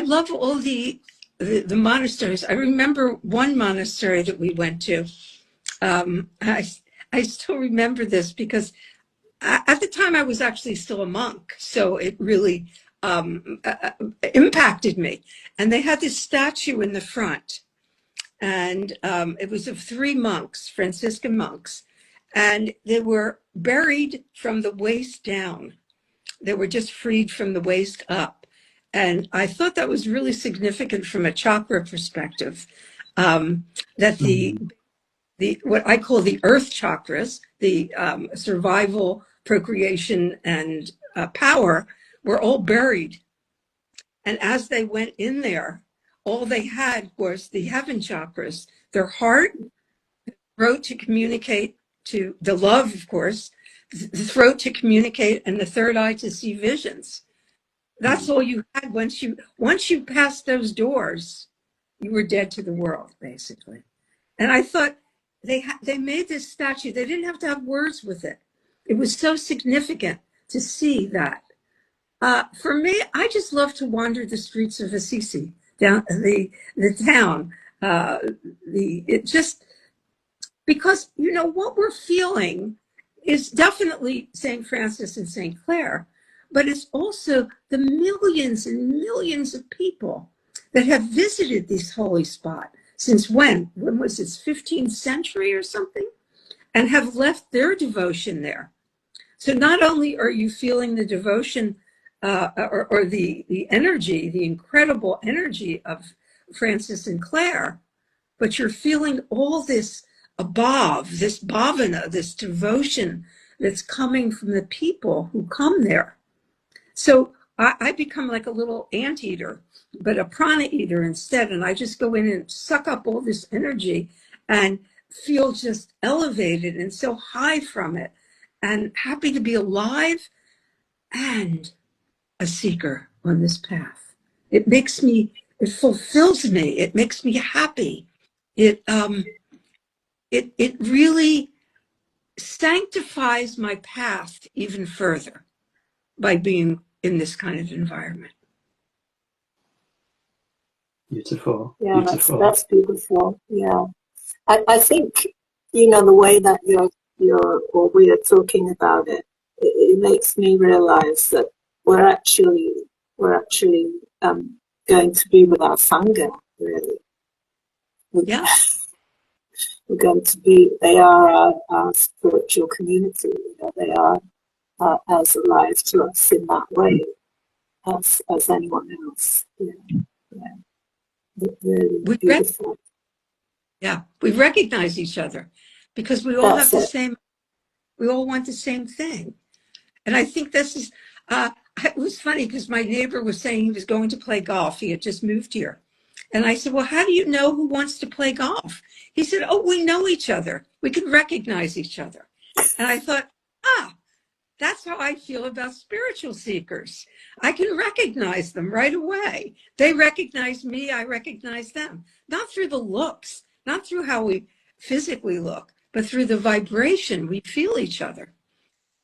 love all the monasteries. I remember one monastery that we went to. I still remember this because at the time I was actually still a monk, so it really impacted me. And they had this statue in the front, and it was of 3 monks, Franciscan monks, and they were buried from the waist down. They were just freed from the waist up. And I thought that was really significant from a chakra perspective, that the what I call the earth chakras, the survival, procreation, and power, were all buried. And as they went in there, all they had was the heaven chakras, their heart, throat to communicate to the love, of course, the throat to communicate, and the third eye to see visions. That's all you had. Once you passed those doors, you were dead to the world, basically. And I thought they made this statue. They didn't have to have words with it. It was so significant to see that. For me, I just love to wander the streets of Assisi, down the town. It just, because what we're feeling is definitely St. Francis and St. Clare, but it's also the millions and millions of people that have visited this holy spot since when? When was this, 15th century or something? And have left their devotion there. So not only are you feeling the devotion or the energy, the incredible energy of Francis and Clare, but you're feeling all this above, this bhavana, this devotion that's coming from the people who come there. So I become like a little anteater, but a prana eater instead. And I just go in and suck up all this energy and feel just elevated and so high from it and happy to be alive and a seeker on this path. It fulfills me. It makes me happy. It really sanctifies my path even further by being in this kind of environment. Beautiful. Yeah, beautiful. That's beautiful. Yeah. I think, the way that we are talking about it, it makes me realize that we're actually going to be with our sangha, really. Yeah. We're going to be, they are our spiritual community. They are as alive to us in that way as anyone else. Really beautiful. We recognize each other because we all have the same, we all want the same thing. And I think this is, it was funny because my neighbor was saying he was going to play golf. He had just moved here. And I said, well, how do you know who wants to play golf? He said, oh, we know each other. We can recognize each other. And I thought, that's how I feel about spiritual seekers. I can recognize them right away. They recognize me, I recognize them. Not through the looks, not through how we physically look, but through the vibration. We feel each other.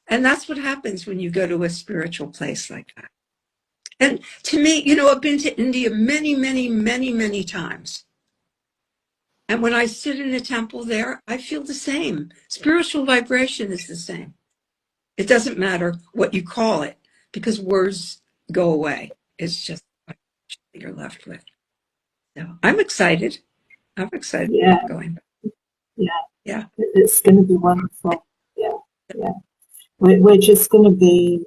And that's what happens when you go to a spiritual place like that. And to me, I've been to India many, many, many, many times. And when I sit in a temple there, I feel the same. Spiritual vibration is the same. It doesn't matter what you call it because words go away. It's just what you're left with. So I'm excited. About going. Yeah. It's going to be wonderful. Yeah. We're just going to be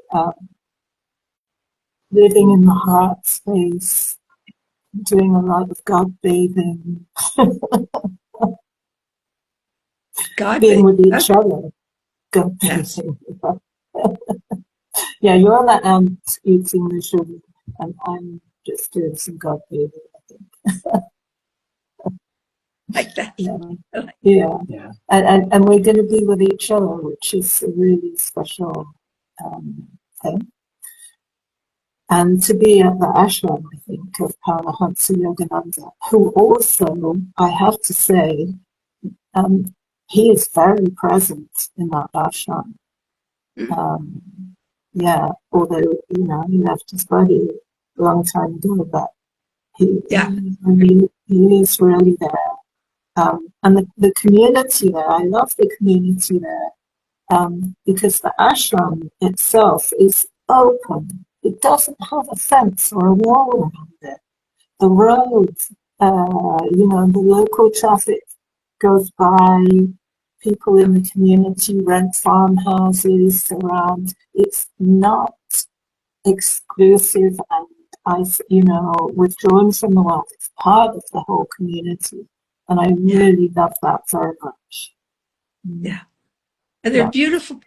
living in the heart space, doing a lot of God bathing, being with each other. God bathing. Yeah, you're the ant eating the sugar, and I'm just doing some God bathing, I think. Like that. Yeah. And we're going to be with each other, which is a really special thing. And to be at the ashram, I think, of Paramahansa Yogananda, who also, I have to say, he is very present in that ashram. Although, he left his body a long time ago, but Yeah. He is really there. And the community there, I love the community there, because the ashram itself is open. It doesn't have a fence or a wall around it. The road, the local traffic goes by, people in the community rent farmhouses around. It's not exclusive and withdrawn from the world. It's part of the whole community. And I really love that very much. Yeah. And they're beautiful.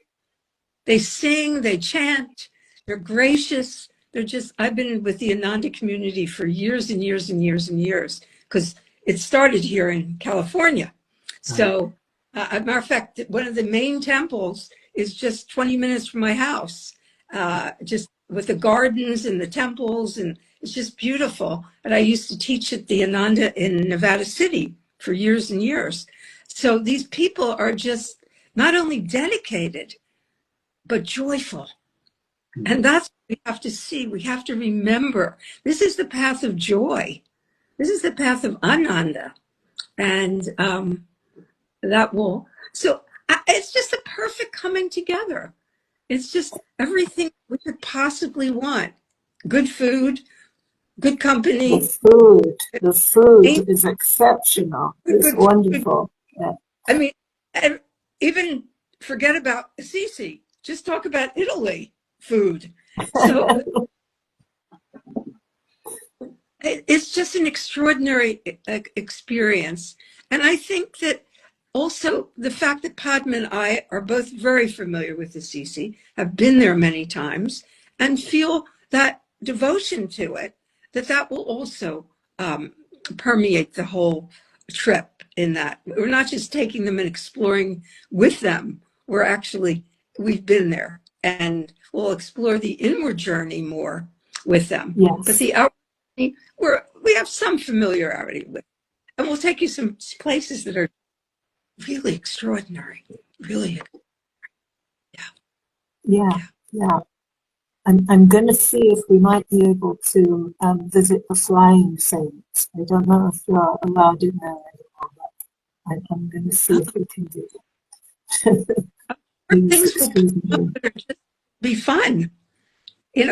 They sing, they chant, they're gracious. I've been with the Ananda community for years and years and years and years, because it started here in California. So, as a matter of fact, one of the main temples is just 20 minutes from my house, just with the gardens and the temples, and it's just beautiful. And I used to teach at the Ananda in Nevada City for years and years. So these people are just not only dedicated, but joyful. And that's what we have to see. We have to remember, this is the path of joy. This is the path of Ananda. And it's just a perfect coming together. It's just everything we could possibly want. Good food, good company. The food is exceptional. It's wonderful. Yeah. I mean, and even forget about Assisi. Just talk about Italy food. So it's just an extraordinary experience. And I think that also the fact that Padma and I are both very familiar with Assisi, have been there many times, and feel that devotion to it, that will also permeate the whole trip, in that we're not just taking them and exploring with them. We've been there, and we'll explore the inward journey more with them. Yes. But the outward journey, we have some familiarity with. And we'll take you some places that are really extraordinary. Really. Yeah. I'm going to see if we might be able to visit the Flying Saints. I don't know if you're allowed in there anymore, but I'm going to see if we can do it. Things will just be fun,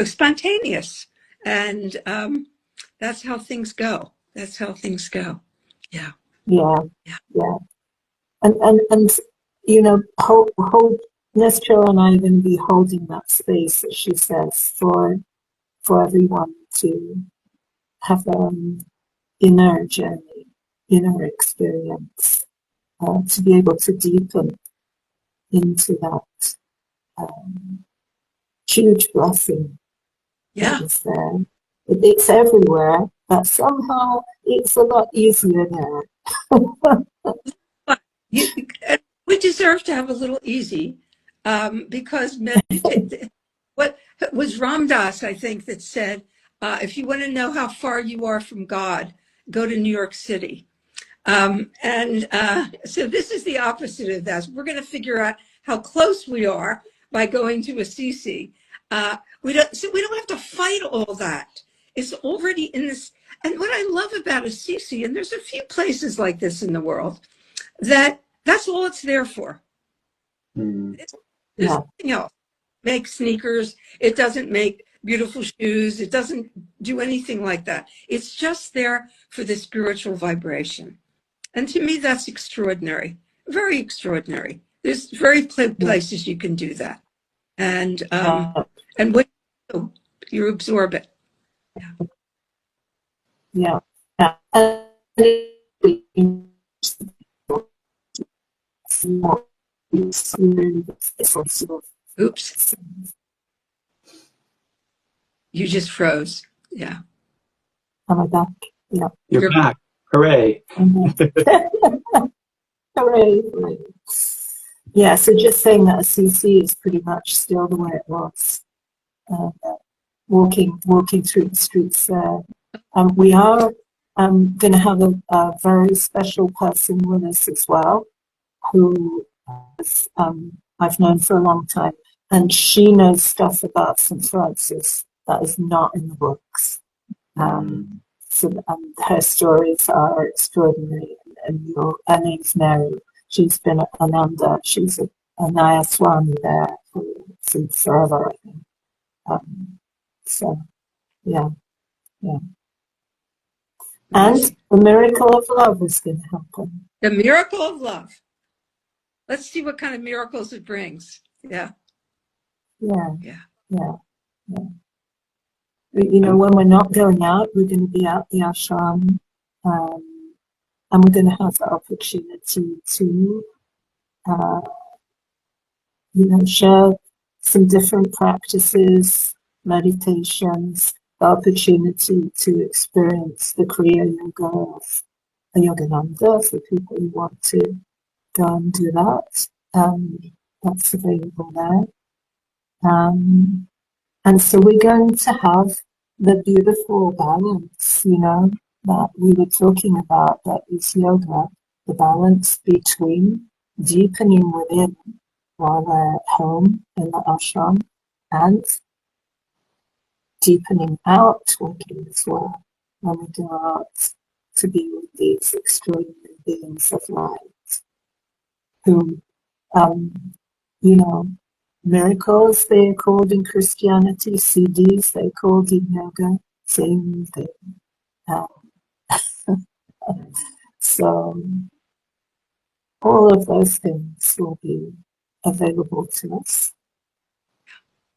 spontaneous. And that's how things go. Yeah. And Nischala and I are going to be holding that space, as she says, for everyone to have an inner journey, inner experience, to be able to deepen into that huge blessing that is there. It's everywhere, but somehow it's a lot easier there. We deserve to have a little easy, because what was Ram Dass, I think, that said, if you want to know how far you are from God, go to New York City. So this is the opposite of that. We're going to figure out how close we are by going to Assisi. We don't have to fight all that. It's already in this. And what I love about Assisi, and there's a few places like this in the world, that's all it's there for. There's nothing else. It makes sneakers. It doesn't make beautiful shoes. It doesn't do anything like that. It's just there for the spiritual vibration. And to me, that's extraordinary, very extraordinary. There's very places you can do that. And what you absorb it. Yeah. Oops. You just froze. Yeah. Am I back? Yeah. You're back. Hooray. Hooray. Yeah, so just saying that Assisi is pretty much still the way it was. Walking through the streets there. We are going to have a very special person with us as well, who I've known for a long time, and she knows stuff about St. Francis that is not in the books. and her stories are extraordinary. And her name's Mary. She's been at Ananda. She's an Ayaswami there since forever, I think. So, yeah. And the miracle of love is going to happen. The miracle of love. Let's see what kind of miracles it brings. Yeah. When we're not going out, we're going to be at the ashram, and we're going to have the opportunity to, share some different practices, meditations, the opportunity to experience the kriya yoga of Yogananda for people who want to go and do that. That's available there. And so we're going to have the beautiful balance, that we were talking about, that is yoga, the balance between deepening within while we're at home in the ashram and deepening out working as well when we go out to be with these extraordinary beings of light who, miracles they're called in Christianity, CDs they're called in yoga, same thing. So all of those things will be available to us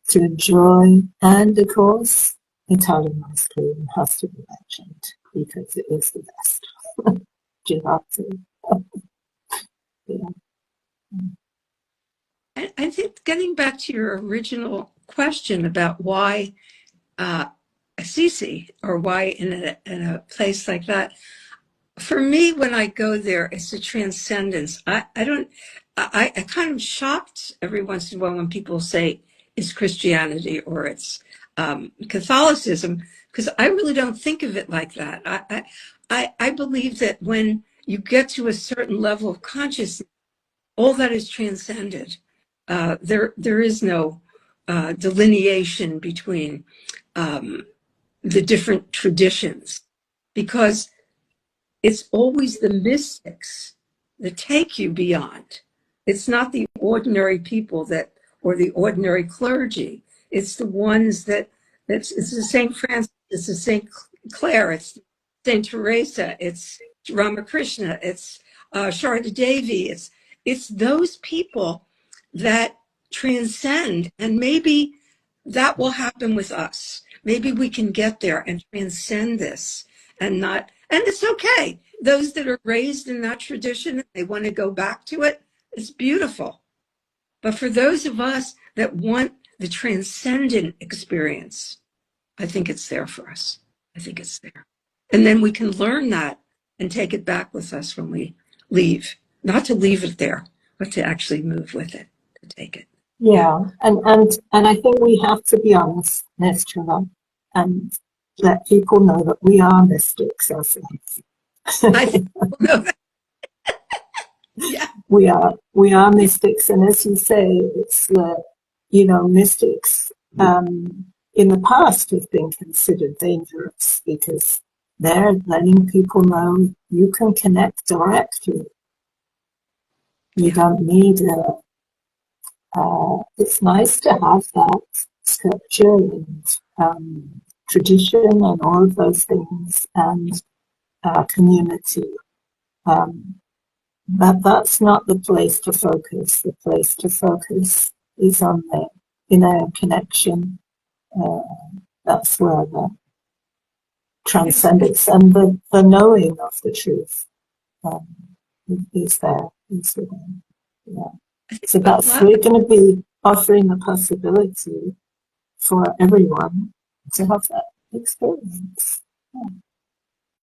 to enjoy, and of course Italian ice cream has to be mentioned because it is the best. Gelato. I think getting back to your original question about why Assisi, or why in a place like that, for me, when I go there, it's a transcendence. I kind of shocked every once in a while when people say it's Christianity or it's Catholicism, because I really don't think of it like that. I believe that when you get to a certain level of consciousness, all that is transcended. There is no delineation between the different traditions, because it's always the mystics that take you beyond. It's not the ordinary people or the ordinary clergy. It's the ones it's the St. Francis, it's the St. Clare, it's St. Teresa, it's Ramakrishna, it's Sharda Devi. It's those people that transcend, and maybe that will happen with us. Maybe we can get there and transcend this and it's okay. Those that are raised in that tradition, they want to go back to it, it's beautiful. But for those of us that want the transcendent experience, I think it's there for us. I think it's there. And then we can learn that and take it back with us when we leave. Not to leave it there, but to actually move with it, to take it. Yeah, and I think we have to be honest, Nischala, and let people know that we are mystics ourselves. I think people know that. Yeah. We are mystics, and as you say, it's mystics in the past have been considered dangerous because they're letting people know you can connect directly. You don't need it's nice to have that scripture and tradition and all of those things and community. But that's not the place to focus. The place to focus is on the inner connection. That's where the transcendence and the knowing of the truth is there. Is within. Yeah. So we're going to be offering the possibility for everyone to have that experience.